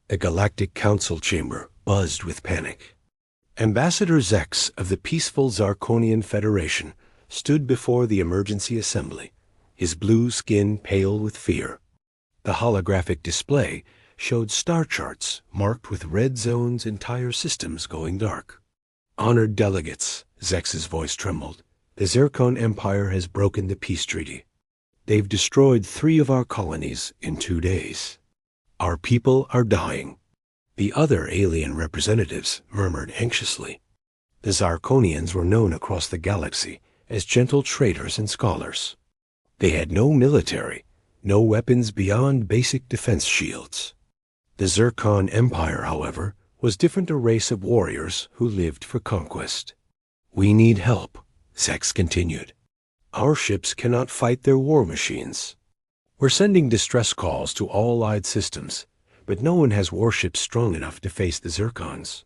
The Galactic Council chamber buzzed with panic. Ambassador Zex of the peaceful Zarkonian Federation stood before the emergency assembly, his blue skin pale with fear. The holographic display showed star charts marked with red zones, entire systems going dark. Honored delegates, Zex's voice trembled. The Zircon Empire has broken the peace treaty. They've destroyed 3 of our colonies in 2 days. Our people are dying. The other alien representatives murmured anxiously. The Zarkonians were known across the galaxy as gentle traders and scholars. They had no military, no weapons beyond basic defense shields. The Zircon Empire, however, was different, a race of warriors who lived for conquest. We need help, Zex continued. Our ships cannot fight their war machines. We're sending distress calls to all allied systems, but no one has warships strong enough to face the Zircons.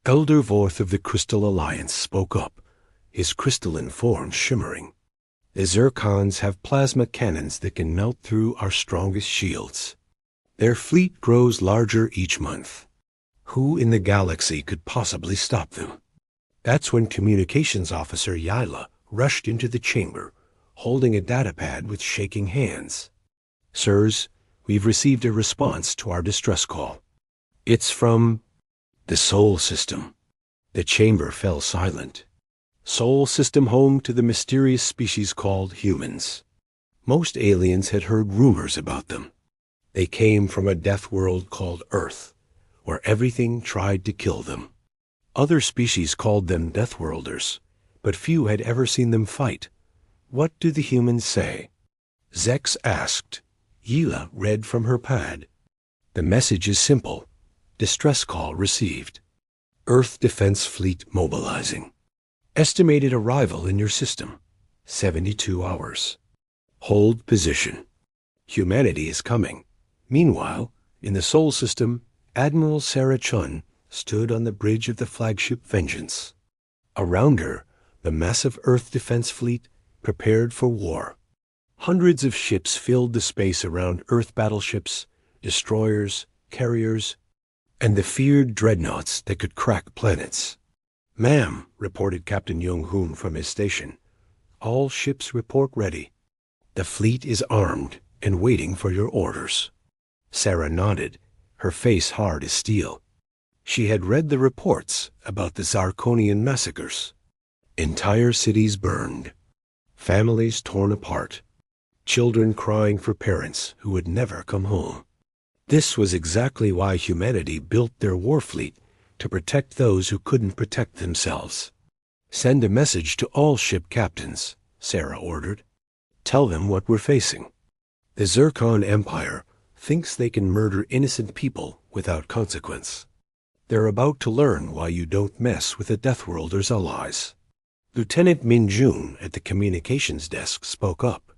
Elder Vorth of the Crystal Alliance spoke up, his crystalline form shimmering. The Zircons have plasma cannons that can melt through our strongest shields. Their fleet grows larger each month. Who in the galaxy could possibly stop them? That's when Communications Officer Yila rushed into the chamber, holding a datapad with shaking hands. Sirs, we've received a response to our distress call. It's from the Sol System. The chamber fell silent. Sol System, home to the mysterious species called humans. Most aliens had heard rumors about them. They came from a death world called Earth, where everything tried to kill them. Other species called them Deathworlders, but few had ever seen them fight. What do the humans say? Zex asked. Yila read from her pad. The message is simple. Distress call received. Earth Defense Fleet mobilizing. Estimated arrival in your system, 72 hours. Hold position. Humanity is coming. Meanwhile, in the Sol System, Admiral Sarah Chun stood on the bridge of the flagship Vengeance. Around her, the massive Earth Defense Fleet prepared for war. Hundreds of ships filled the space around Earth battleships, destroyers, carriers, and the feared dreadnoughts that could crack planets. "Ma'am," reported Captain Young-hoon from his station, "all ships report ready. The fleet is armed and waiting for your orders." Sarah nodded, her face hard as steel. She had read the reports about the Zarkonian massacres. Entire cities burned, families torn apart, children crying for parents who would never come home. This was exactly why humanity built their war fleet, to protect those who couldn't protect themselves. "Send a message to all ship captains," Sarah ordered. "Tell them what we're facing. The Zircon Empire thinks they can murder innocent people without consequence. They're about to learn why you don't mess with the Deathworlders' allies." Lieutenant Min Jun at the communications desk spoke up.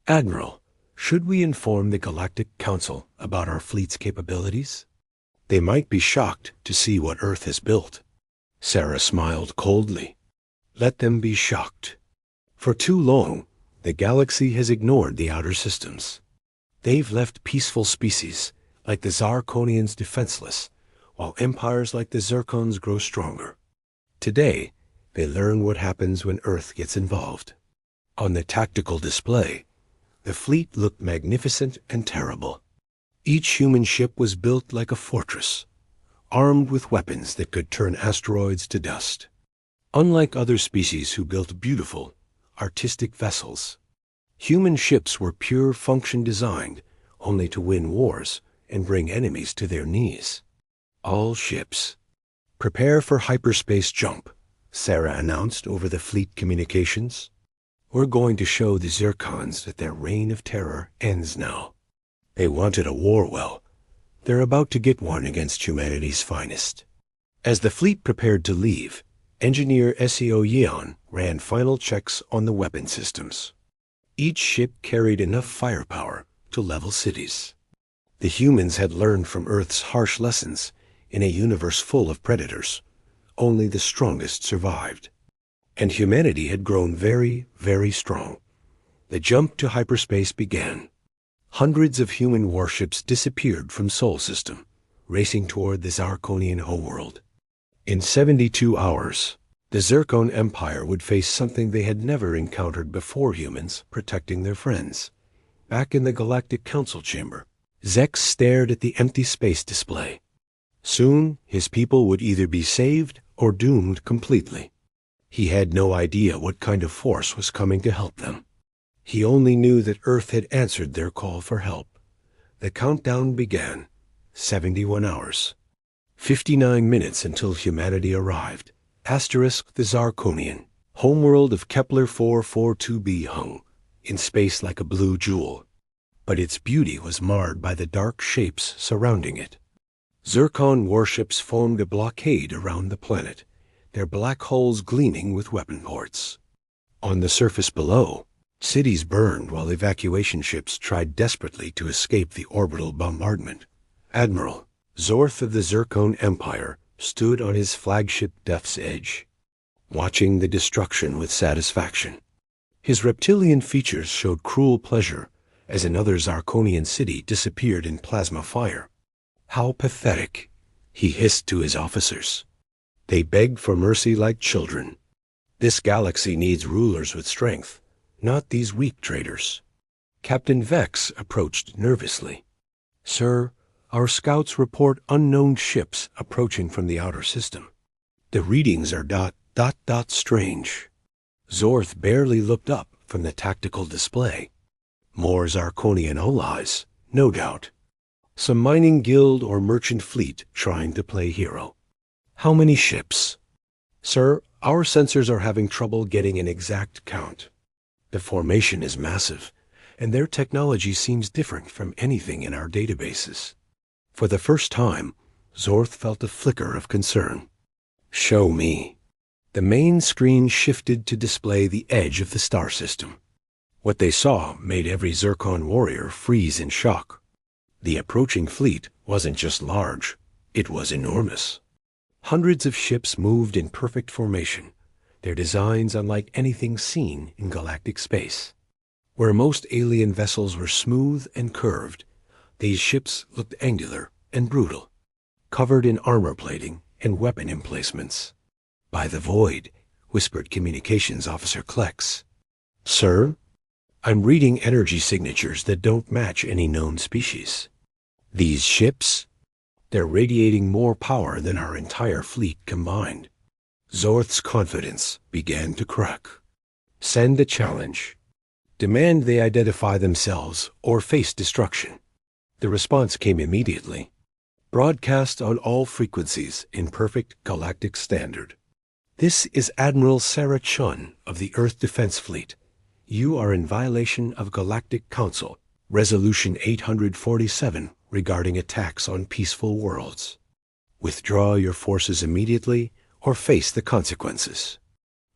"Admiral, should we inform the Galactic Council about our fleet's capabilities? They might be shocked to see what Earth has built." Sarah smiled coldly. "Let them be shocked. For too long, the galaxy has ignored the outer systems. They've left peaceful species, like the Zarkonians, defenseless, while empires like the Zircons grow stronger. Today, they learn what happens when Earth gets involved." On the tactical display, the fleet looked magnificent and terrible. Each human ship was built like a fortress, armed with weapons that could turn asteroids to dust. Unlike other species who built beautiful, artistic vessels, human ships were pure function designed only to win wars and bring enemies to their knees. "All ships, prepare for hyperspace jump," Sarah announced over the fleet communications. "We're going to show the Zircons that their reign of terror ends now. They wanted a war well. They're about to get one against humanity's finest." As the fleet prepared to leave, Engineer Seo Yeon ran final checks on the weapon systems. Each ship carried enough firepower to level cities. The humans had learned from Earth's harsh lessons in a universe full of predators. Only the strongest survived. And humanity had grown very, very strong. The jump to hyperspace began. Hundreds of human warships disappeared from Sol System, racing toward the Zarkonian homeworld. In 72 hours, the Zircon Empire would face something they had never encountered before: humans protecting their friends. Back in the Galactic Council chamber, Zex stared at the empty space display. Soon, his people would either be saved or doomed completely. He had no idea what kind of force was coming to help them. He only knew that Earth had answered their call for help. The countdown began. 71 hours. 59 minutes until humanity arrived. Asterisk the Zarkonian, homeworld of Kepler 442b, hung in space like a blue jewel. But its beauty was marred by the dark shapes surrounding it. Zircon warships formed a blockade around the planet, their black holes gleaming with weapon ports. On the surface below, cities burned while evacuation ships tried desperately to escape the orbital bombardment. Admiral Zorth of the Zircon Empire stood on his flagship Death's Edge, watching the destruction with satisfaction. His reptilian features showed cruel pleasure as another Zarkonian city disappeared in plasma fire. How pathetic, he hissed to his officers. They begged for mercy like children. This galaxy needs rulers with strength, not these weak traitors. Captain Vex approached nervously. Sir, our scouts report unknown ships approaching from the outer system. The readings are ... strange. Zorth barely looked up from the tactical display. More Zarkonian allies, no doubt. Some mining guild or merchant fleet trying to play hero. How many ships? Sir, our sensors are having trouble getting an exact count. The formation is massive, and their technology seems different from anything in our databases. For the first time, Zorth felt a flicker of concern. Show me. The main screen shifted to display the edge of the star system. What they saw made every Zircon warrior freeze in shock. The approaching fleet wasn't just large, it was enormous. Hundreds of ships moved in perfect formation, their designs unlike anything seen in galactic space. Where most alien vessels were smooth and curved, these ships looked angular and brutal, covered in armor plating and weapon emplacements. By the void, whispered Communications Officer Klex. Sir, I'm reading energy signatures that don't match any known species. These ships, they're radiating more power than our entire fleet combined. Zorth's confidence began to crack. Send a challenge. Demand they identify themselves or face destruction. The response came immediately. Broadcast on all frequencies in perfect galactic standard. This is Admiral Sarah Chun of the Earth Defense Fleet. You are in violation of Galactic Council, Resolution 847, regarding attacks on peaceful worlds. Withdraw your forces immediately or face the consequences.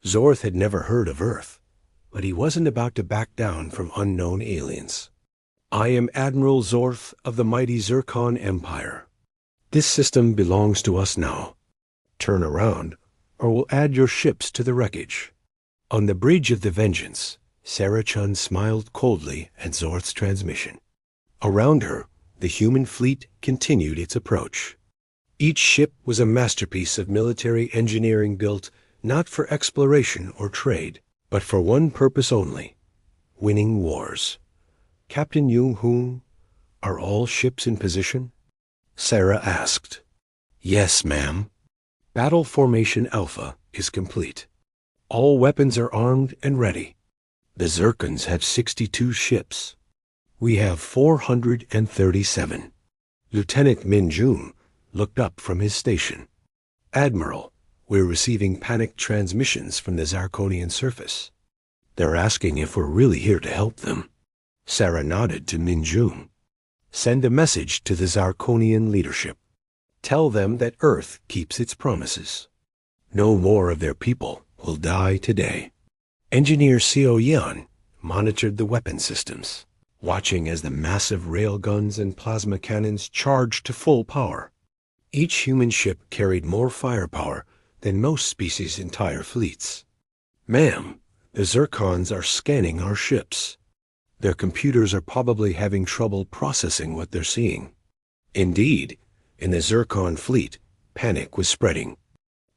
Zorth had never heard of Earth, but he wasn't about to back down from unknown aliens. I am Admiral Zorth of the mighty Zircon Empire. This system belongs to us now. Turn around, or we'll add your ships to the wreckage. On the bridge of the Vengeance, Sarah Chun smiled coldly at Zorth's transmission. Around her, the human fleet continued its approach. Each ship was a masterpiece of military engineering built not for exploration or trade, but for one purpose only: winning wars. Captain Yung-hoon, are all ships in position? Sarah asked. Yes, ma'am. Battle Formation Alpha is complete. All weapons are armed and ready. The Zircons have 62 ships. We have 437. Lieutenant Min-jun looked up from his station. Admiral, we're receiving panicked transmissions from the Zarkonian surface. They're asking if we're really here to help them. Sarah nodded to Min-jun. Send a message to the Zarkonian leadership. Tell them that Earth keeps its promises. No more of their people will die today. Engineer Seo Yeon monitored the weapon systems, watching as the massive railguns and plasma cannons charged to full power. Each human ship carried more firepower than most species' entire fleets. Ma'am, the Zircons are scanning our ships. Their computers are probably having trouble processing what they're seeing. Indeed, In the Zircon fleet, panic was spreading.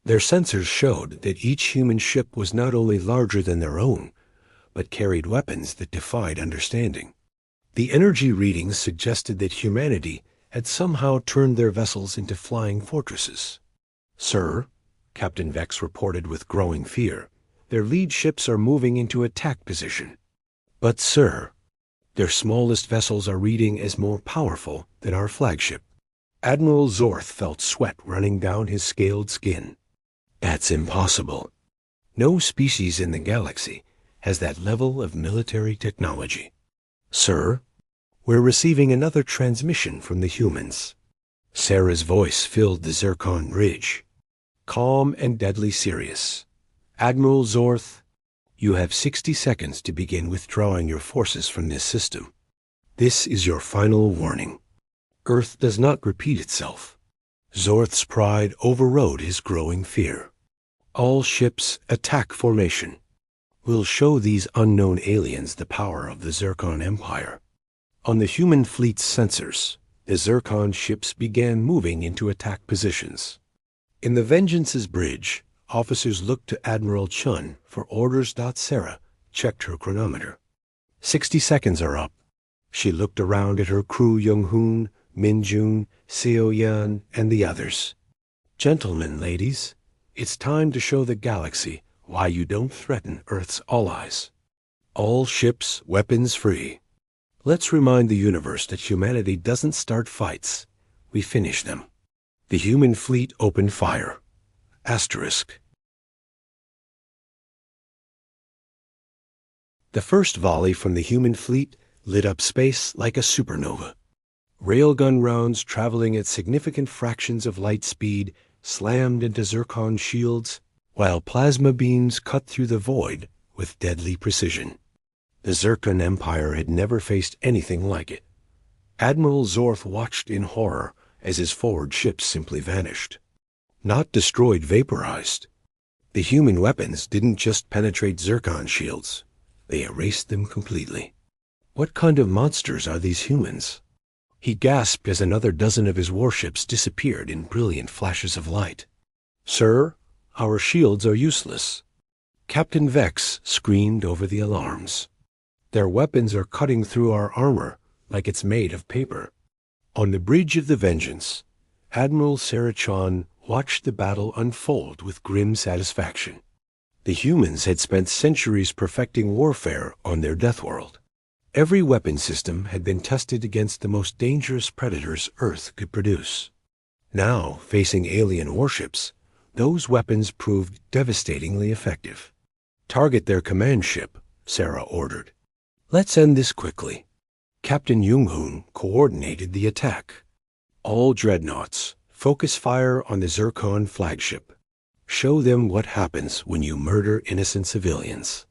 Their sensors showed that each human ship was not only larger than their own, but carried weapons that defied understanding. The energy readings suggested that humanity had somehow turned their vessels into flying fortresses. "Sir," Captain Vex reported with growing fear, "their lead ships are moving into attack position." "But, sir, their smallest vessels are reading as more powerful than our flagship." Admiral Zorth felt sweat running down his scaled skin. "That's impossible. No species in the galaxy has that level of military technology." "Sir, we're receiving another transmission from the humans." Sarah's voice filled the Zircon bridge, calm and deadly serious. "Admiral Zorth, you have 60 seconds to begin withdrawing your forces from this system. This is your final warning. Earth does not repeat itself." Zorth's pride overrode his growing fear. "All ships attack formation. We'll show these unknown aliens the power of the Zircon Empire." On the human fleet's sensors, the Zircon ships began moving into attack positions. In the Vengeance's bridge, officers looked to Admiral Chun for orders. Sarah checked her chronometer. 60 seconds are up." She looked around at her crew, Young-hoon, Min-jun, Seo-yan, and the others. "Gentlemen, ladies, it's time to show the galaxy why you don't threaten Earth's allies. All ships, weapons free. Let's remind the universe that humanity doesn't start fights. We finish them." The human fleet opened fire. Asterisk. The first volley from the human fleet lit up space like a supernova. Railgun rounds traveling at significant fractions of light speed slammed into Zircon shields, while plasma beams cut through the void with deadly precision. The Zircon Empire had never faced anything like it. Admiral Zorth watched in horror as his forward ships simply vanished. Not destroyed, vaporized. The human weapons didn't just penetrate Zircon shields, they erased them completely. What kind of monsters are these humans? He gasped as another dozen of his warships disappeared in brilliant flashes of light. "Sir, our shields are useless." Captain Vex screamed over the alarms. "Their weapons are cutting through our armor like it's made of paper." On the bridge of the Vengeance, Admiral Sarachon watched the battle unfold with grim satisfaction. The humans had spent centuries perfecting warfare on their Deathworld. Every weapon system had been tested against the most dangerous predators Earth could produce. Now, facing alien warships, those weapons proved devastatingly effective. "Target their command ship," Sarah ordered. "Let's end this quickly." Captain Young-hoon coordinated the attack. "All dreadnoughts, focus fire on the Zircon flagship. Show them what happens when you murder innocent civilians."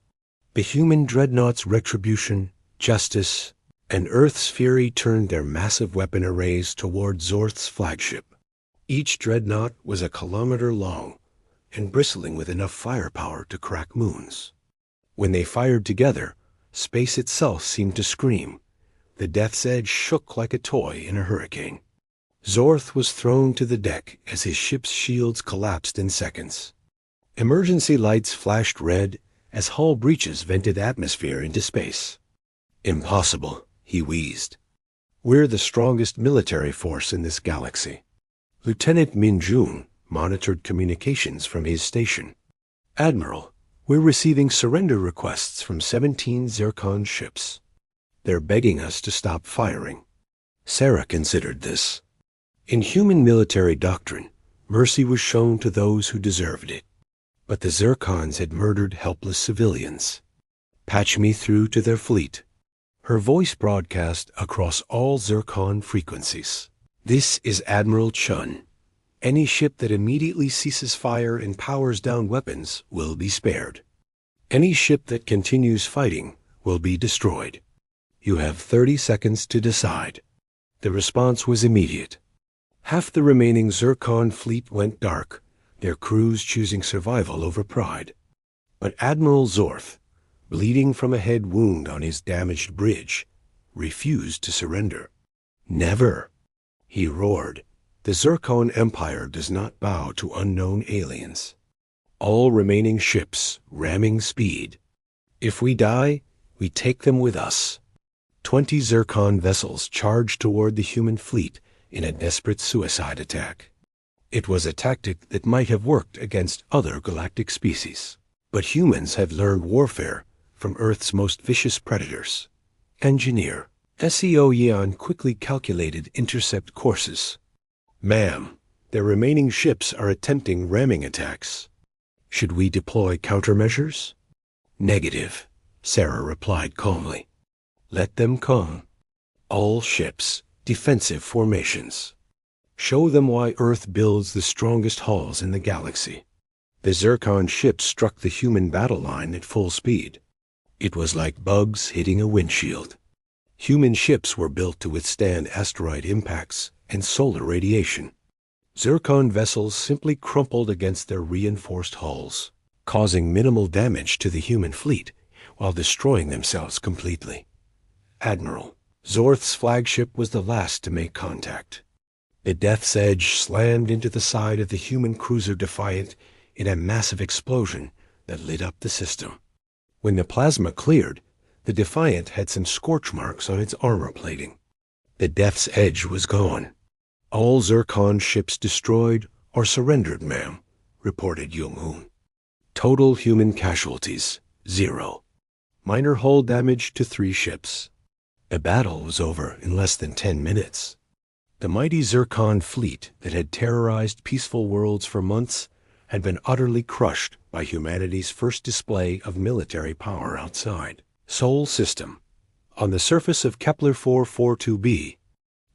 The human dreadnoughts' retribution, justice, and Earth's fury turned their massive weapon arrays toward Zorth's flagship. Each dreadnought was a kilometer long and bristling with enough firepower to crack moons. When they fired together, space itself seemed to scream. The Death's Edge shook like a toy in a hurricane. Zorth was thrown to the deck as his ship's shields collapsed in seconds. Emergency lights flashed red as hull breaches vented atmosphere into space. "Impossible," he wheezed. "We're the strongest military force in this galaxy." Lieutenant Min-jun monitored communications from his station. "Admiral, we're receiving surrender requests from 17 Zircon ships. They're begging us to stop firing." Sarah considered this. In human military doctrine, mercy was shown to those who deserved it. But the Zircons had murdered helpless civilians. "Patch me through to their fleet." Her voice broadcast across all Zircon frequencies. "This is Admiral Chun. Any ship that immediately ceases fire and powers down weapons will be spared. Any ship that continues fighting will be destroyed. You have 30 seconds to decide." The response was immediate. Half the remaining Zircon fleet went dark, their crews choosing survival over pride. But Admiral Zorth, bleeding from a head wound on his damaged bridge, refused to surrender. "Never!" he roared, The Zircon Empire does not bow to unknown aliens. All remaining ships ramming speed. If we die, we take them with us. 20 Zircon vessels charged toward the human fleet in a desperate suicide attack. It was a tactic that might have worked against other galactic species. But humans have learned warfare from Earth's most vicious predators. Engineer SEO Yeon quickly calculated intercept courses. Ma'am, their remaining ships are attempting ramming attacks. Should we deploy countermeasures? Negative, Sarah replied calmly. Let them come. All ships, defensive formations. Show them why Earth builds the strongest hulls in the galaxy. The Zircon ships struck the human battle line at full speed. It was like bugs hitting a windshield. Human ships were built to withstand asteroid impacts and solar radiation. Zircon vessels simply crumpled against their reinforced hulls, causing minimal damage to the human fleet while destroying themselves completely. Admiral, Zorth's flagship was the last to make contact. The Death's Edge slammed into the side of the human cruiser Defiant in a massive explosion that lit up the system. When the plasma cleared, the Defiant had some scorch marks on its armor plating. The Death's Edge was gone. All Zircon ships destroyed or surrendered, ma'am, reported Jung-hoon. Total human casualties, 0. Minor hull damage to 3 ships. The battle was over in less than 10 minutes. The mighty Zircon fleet that had terrorized peaceful worlds for months had been utterly crushed by humanity's first display of military power outside. Sol system. On the surface of Kepler 442b,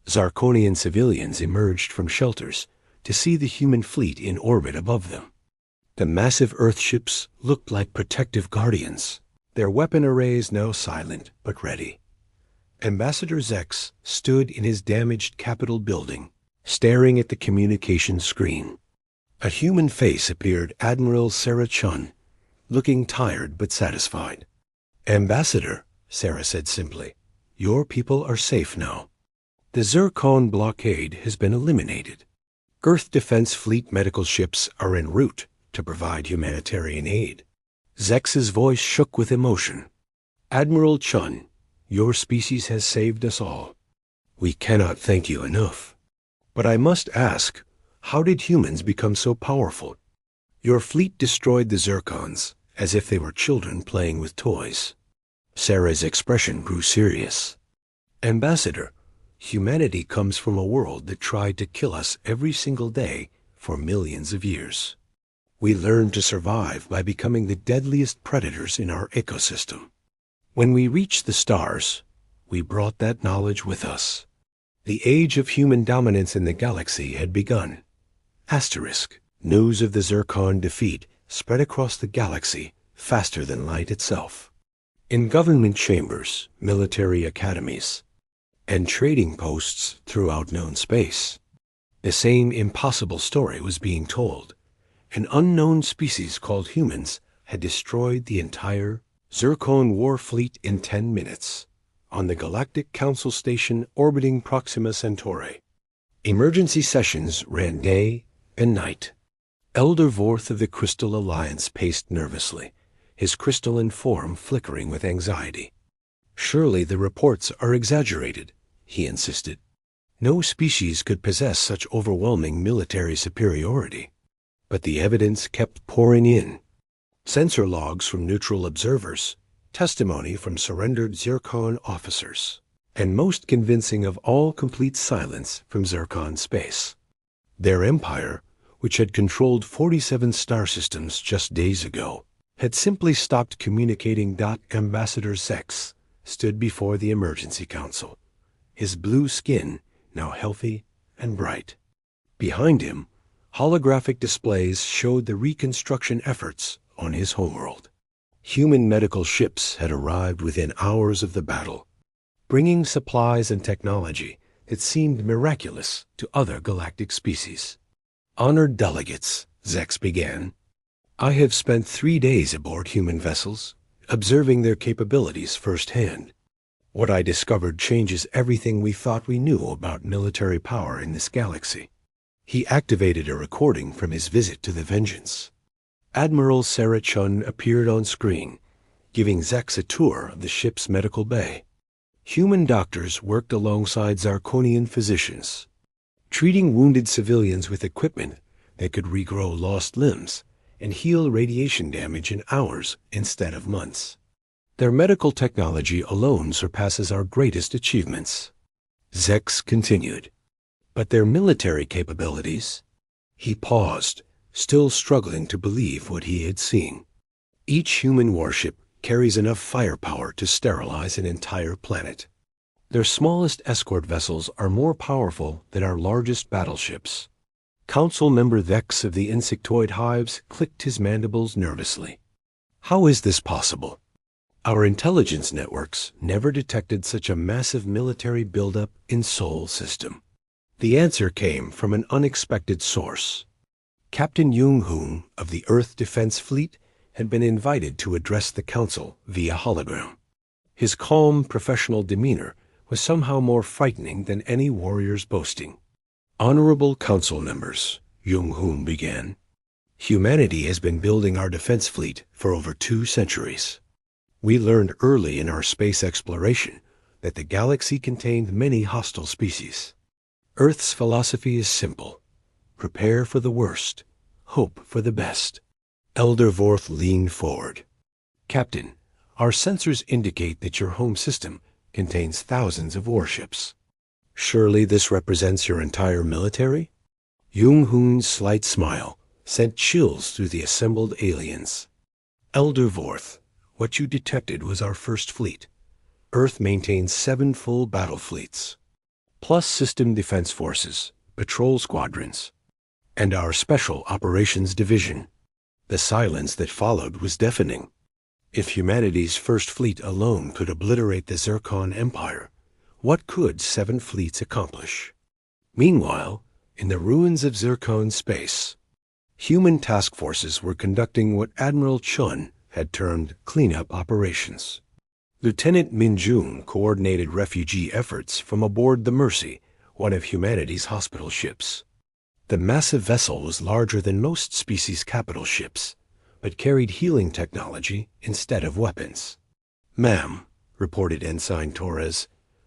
Zarkonian civilians emerged from shelters to see the human fleet in orbit above them. The massive Earthships looked like protective guardians, their weapon arrays now silent but ready. Ambassador Zex stood in his damaged Capitol building, staring at the communication screen. A human face appeared, Admiral Sarah Chun, looking tired but satisfied. Ambassador, Sarah said simply, your people are safe now. The Zircon blockade has been eliminated. Earth Defense Fleet medical ships are en route to provide humanitarian aid. Zex's voice shook with emotion. Admiral Chun, your species has saved us all. We cannot thank you enough. But I must ask, how did humans become so powerful? Your fleet destroyed the Zircons as if they were children playing with toys. Sarah's expression grew serious. Ambassador, humanity comes from a world that tried to kill us every single day for millions of years. We learned to survive by becoming the deadliest predators in our ecosystem. When we reached the stars, we brought that knowledge with us. The age of human dominance in the galaxy had begun. Asterisk. News of the Zircon defeat spread across the galaxy faster than light itself. In government chambers, military academies, and trading posts throughout known space, the same impossible story was being told. An unknown species called humans had destroyed the entire Zircon war fleet in 10 minutes on the Galactic Council station orbiting Proxima Centauri. Emergency sessions ran day and night. Elder Vorth of the Crystal Alliance paced nervously, his crystalline form flickering with anxiety. Surely the reports are exaggerated, he insisted. No species could possess such overwhelming military superiority. But the evidence kept pouring in. Sensor logs from neutral observers, testimony from surrendered Zircon officers, and most convincing of all, complete silence from Zircon space. Their empire, which had controlled 47 star systems just days ago, had simply stopped communicating. Ambassador Zex stood before the Emergency Council, his blue skin now healthy and bright. Behind him, holographic displays showed the reconstruction efforts on his homeworld. Human medical ships had arrived within hours of the battle, bringing supplies and technology that seemed miraculous to other galactic species. Honored delegates, Zex began, I have spent 3 days aboard human vessels, observing their capabilities firsthand. What I discovered changes everything we thought we knew about military power in this galaxy. He activated a recording from his visit to the Vengeance. Admiral Sarah Chun appeared on screen, giving Zex a tour of the ship's medical bay. Human doctors worked alongside Zarkonian physicians, treating wounded civilians with equipment that could regrow lost limbs and heal radiation damage in hours instead of months. Their medical technology alone surpasses our greatest achievements. Zex continued. But their military capabilities? He paused, still struggling to believe what he had seen. Each human warship carries enough firepower to sterilize an entire planet. Their smallest escort vessels are more powerful than our largest battleships. Council member Vex of the insectoid hives clicked his mandibles nervously. How is this possible? Our intelligence networks never detected such a massive military buildup in Sol system. The answer came from an unexpected source. Captain Jung-hoon of the Earth Defense Fleet had been invited to address the Council via hologram. His calm, professional demeanor was somehow more frightening than any warrior's boasting. Honorable Council members, Jung-hoon began, humanity has been building our defense fleet for over 2 centuries. We learned early in our space exploration that the galaxy contained many hostile species. Earth's philosophy is simple. Prepare for the worst. Hope for the best. Elder Vorth leaned forward. Captain, our sensors indicate that your home system contains thousands of warships. Surely this represents your entire military? Jung-hoon's slight smile sent chills through the assembled aliens. Elder Vorth, what you detected was our first fleet. Earth maintains 7 full battle fleets, plus system defense forces, patrol squadrons, and our Special Operations Division. The silence that followed was deafening. If humanity's first fleet alone could obliterate the Zircon Empire, what could 7 fleets accomplish? Meanwhile, in the ruins of Zircon space, human task forces were conducting what Admiral Chun had termed cleanup operations. Lieutenant Min-jun coordinated refugee efforts from aboard the Mercy, one of humanity's hospital ships. The massive vessel was larger than most species' capital ships, but carried healing technology instead of weapons. Ma'am, reported Ensign Torres,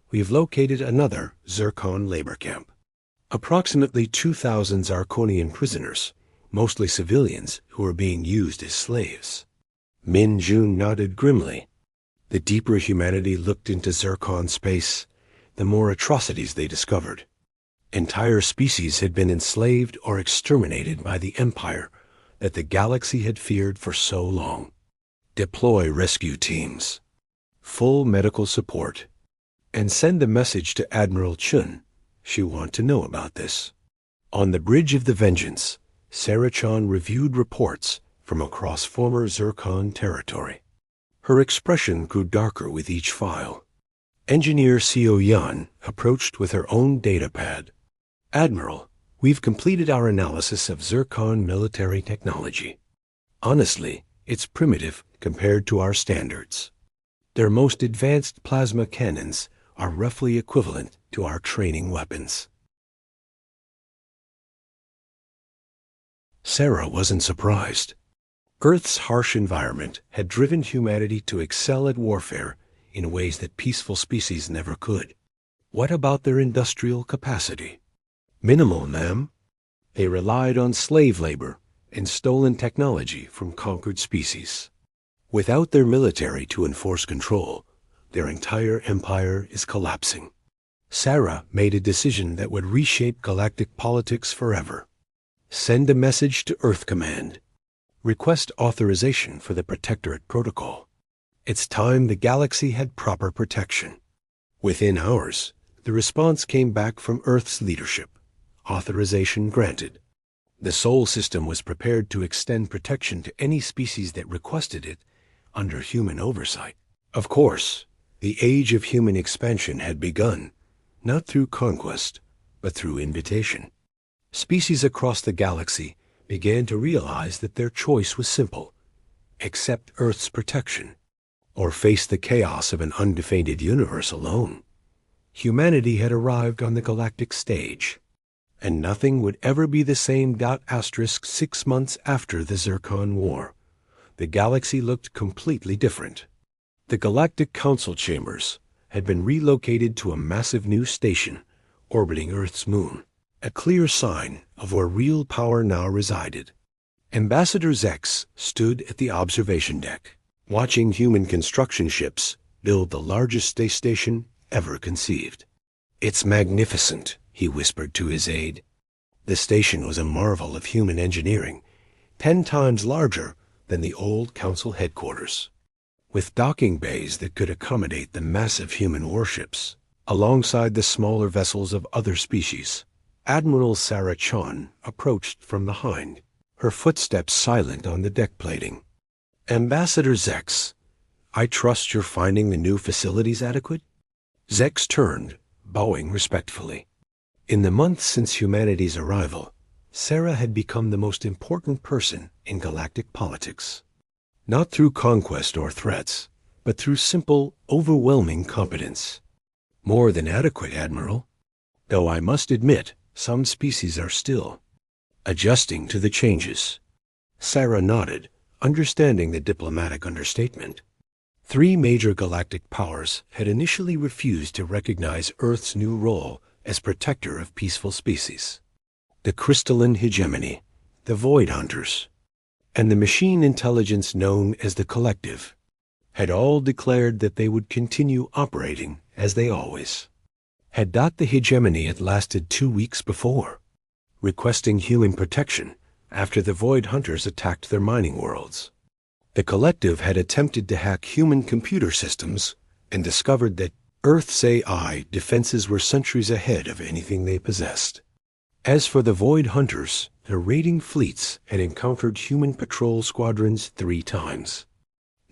we have located another Zircon labor camp. Approximately 2,000 Zarkonian prisoners, mostly civilians who are being used as slaves. Min-jun nodded grimly. The deeper humanity looked into Zircon space, the more atrocities they discovered. Entire species had been enslaved or exterminated by the empire that the galaxy had feared for so long. Deploy rescue teams, full medical support, and send a message to Admiral Chun. She wants to know about this. On the bridge of the Vengeance, Sarah Chan reviewed reports from across former Zircon territory. Her expression grew darker with each file. Engineer Seo Yan approached with her own datapad. Admiral, we've completed our analysis of Zircon military technology. Honestly, it's primitive compared to our standards. Their most advanced plasma cannons are roughly equivalent to our training weapons. Sarah wasn't surprised. Earth's harsh environment had driven humanity to excel at warfare in ways that peaceful species never could. What about their industrial capacity? Minimal, ma'am. They relied on slave labor and stolen technology from conquered species. Without their military to enforce control, their entire empire is collapsing. Sarah made a decision that would reshape galactic politics forever. Send a message to Earth Command. Request authorization for the Protectorate Protocol. It's time the galaxy had proper protection. Within hours, the response came back from Earth's leadership. Authorization granted. The Sol system was prepared to extend protection to any species that requested it under human oversight. Of course, the age of human expansion had begun, not through conquest, but through invitation. Species across the galaxy began to realize that their choice was simple: accept Earth's protection, or face the chaos of an undefended universe alone. Humanity had arrived on the galactic stage. and nothing would ever be the same. 6 months after the Zircon War, the galaxy looked completely different. The Galactic Council chambers had been relocated to a massive new station orbiting Earth's moon, a clear sign of where real power now resided. Ambassador Zex stood at the observation deck, watching human construction ships build the largest space station ever conceived. "It's magnificent," he whispered to his aide. The station was a marvel of human engineering, 10 times larger than the old council headquarters, with docking bays that could accommodate the massive human warships, alongside the smaller vessels of other species. Admiral Sarah Chon approached from behind, her footsteps silent on the deck plating. "Ambassador Zex, I trust you're finding the new facilities adequate?" Zex turned, bowing respectfully. In the months since humanity's arrival, Sarah had become the most important person in galactic politics. Not through conquest or threats, but through simple, overwhelming competence. "More than adequate, Admiral. Though I must admit, some species are still adjusting to the changes." Sarah nodded, understanding the diplomatic understatement. 3 major galactic powers had initially refused to recognize Earth's new role as protector of peaceful species. The crystalline hegemony, the Void Hunters, and the machine intelligence known as the Collective had all declared that they would continue operating as they always had. The hegemony had lasted 2 weeks before, requesting human protection after the Void Hunters attacked their mining worlds. The Collective had attempted to hack human computer systems and discovered that Earth's AI defenses were centuries ahead of anything they possessed. As for the Void Hunters, their raiding fleets had encountered human patrol squadrons 3 times.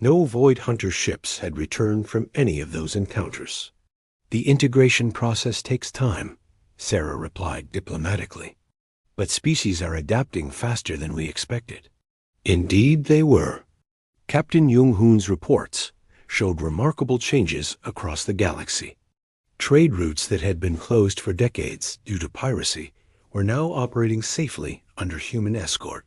No Void Hunter ships had returned from any of those encounters. "The integration process takes time," Sarah replied diplomatically. "But species are adapting faster than we expected." Indeed they were. Captain Jung-hoon's reports showed remarkable changes across the galaxy. Trade routes that had been closed for decades due to piracy were now operating safely under human escort.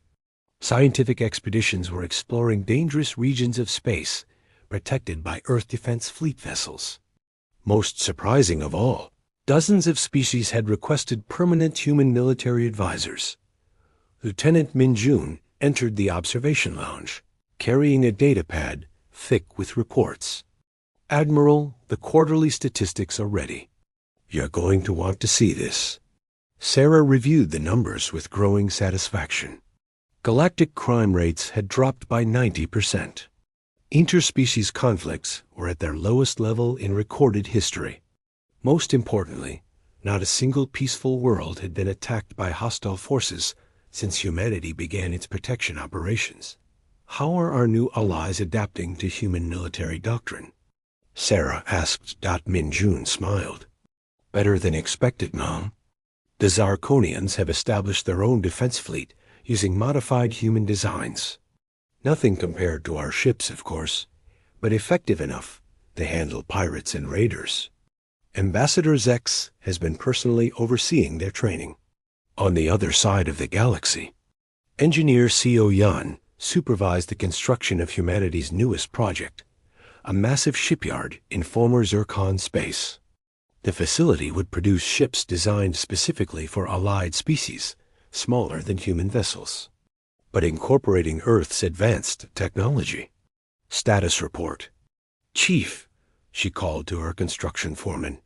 Scientific expeditions were exploring dangerous regions of space protected by Earth Defense Fleet vessels. Most surprising of all, dozens of species had requested permanent human military advisors. Lieutenant Min Jun entered the observation lounge, carrying a datapad thick with reports. "Admiral, the quarterly statistics are ready. You're going to want to see this." Sarah reviewed the numbers with growing satisfaction. Galactic crime rates had dropped by 90%. Interspecies conflicts were at their lowest level in recorded history. Most importantly, not a single peaceful world had been attacked by hostile forces since humanity began its protection operations. "How are our new allies adapting to human military doctrine?" Sarah asked. Min Jun smiled. "Better than expected, Mom. The Zarkonians have established their own defense fleet using modified human designs. Nothing compared to our ships, of course, but effective enough to handle pirates and raiders. Ambassador Zex has been personally overseeing their training." On the other side of the galaxy, engineer Seo Yan supervised the construction of humanity's newest project, a massive shipyard in former Zircon space. The facility would produce ships designed specifically for allied species, smaller than human vessels, but incorporating Earth's advanced technology. "Status report." "Chief," she called to her construction foreman.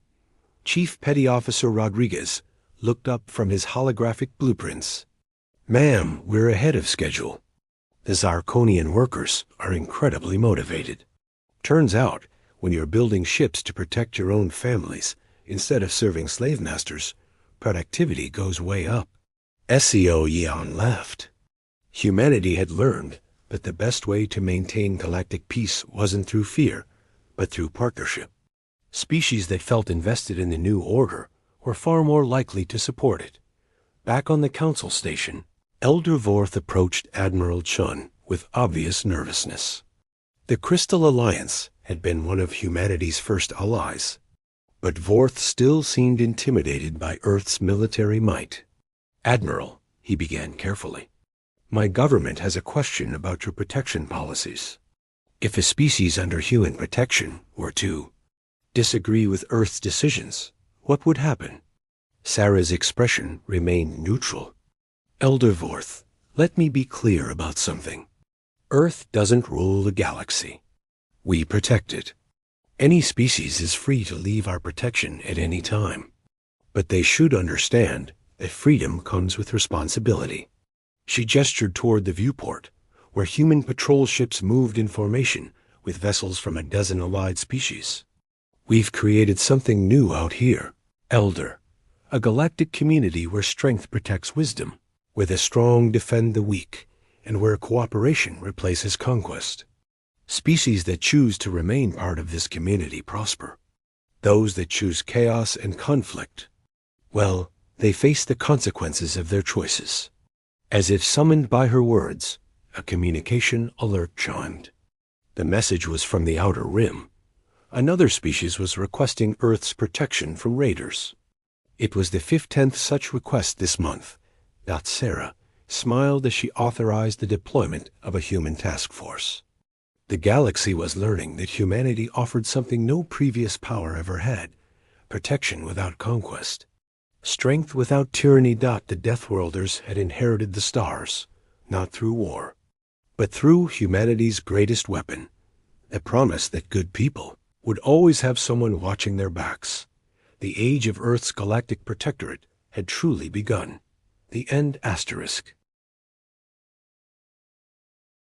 Chief Petty Officer Rodriguez looked up from his holographic blueprints. "Ma'am, we're ahead of schedule. The Zarkonian workers are incredibly motivated. Turns out, when you're building ships to protect your own families instead of serving slave masters, productivity goes way up." Seo Yan laughed. Humanity had learned that the best way to maintain galactic peace wasn't through fear, but through partnership. Species that felt invested in the new order were far more likely to support it. Back on the council station, Elder Vorth approached Admiral Chun with obvious nervousness. The Crystal Alliance had been one of humanity's first allies, but Vorth still seemed intimidated by Earth's military might. "Admiral," he began carefully, "my government has a question about your protection policies. If a species under human protection were to disagree with Earth's decisions, what would happen?" Sarah's expression remained neutral. "Elder Vorth, let me be clear about something. Earth doesn't rule the galaxy. We protect it. Any species is free to leave our protection at any time. But they should understand that freedom comes with responsibility." She gestured toward the viewport, where human patrol ships moved in formation with vessels from a dozen allied species. "We've created something new out here, Elder. A galactic community where strength protects wisdom, where the strong defend the weak, and where cooperation replaces conquest. Species that choose to remain part of this community prosper. Those that choose chaos and conflict, well, they face the consequences of their choices." As if summoned by her words, a communication alert chimed. The message was from the Outer Rim. Another species was requesting Earth's protection from raiders. It was the 15th such request this month. Sarah smiled as she authorized the deployment of a human task force. The galaxy was learning that humanity offered something no previous power ever had: protection without conquest. Strength without tyranny. The Deathworlders had inherited the stars, not through war, but through humanity's greatest weapon, the promise that good people would always have someone watching their backs. The age of Earth's galactic protectorate had truly begun. The end asterisk.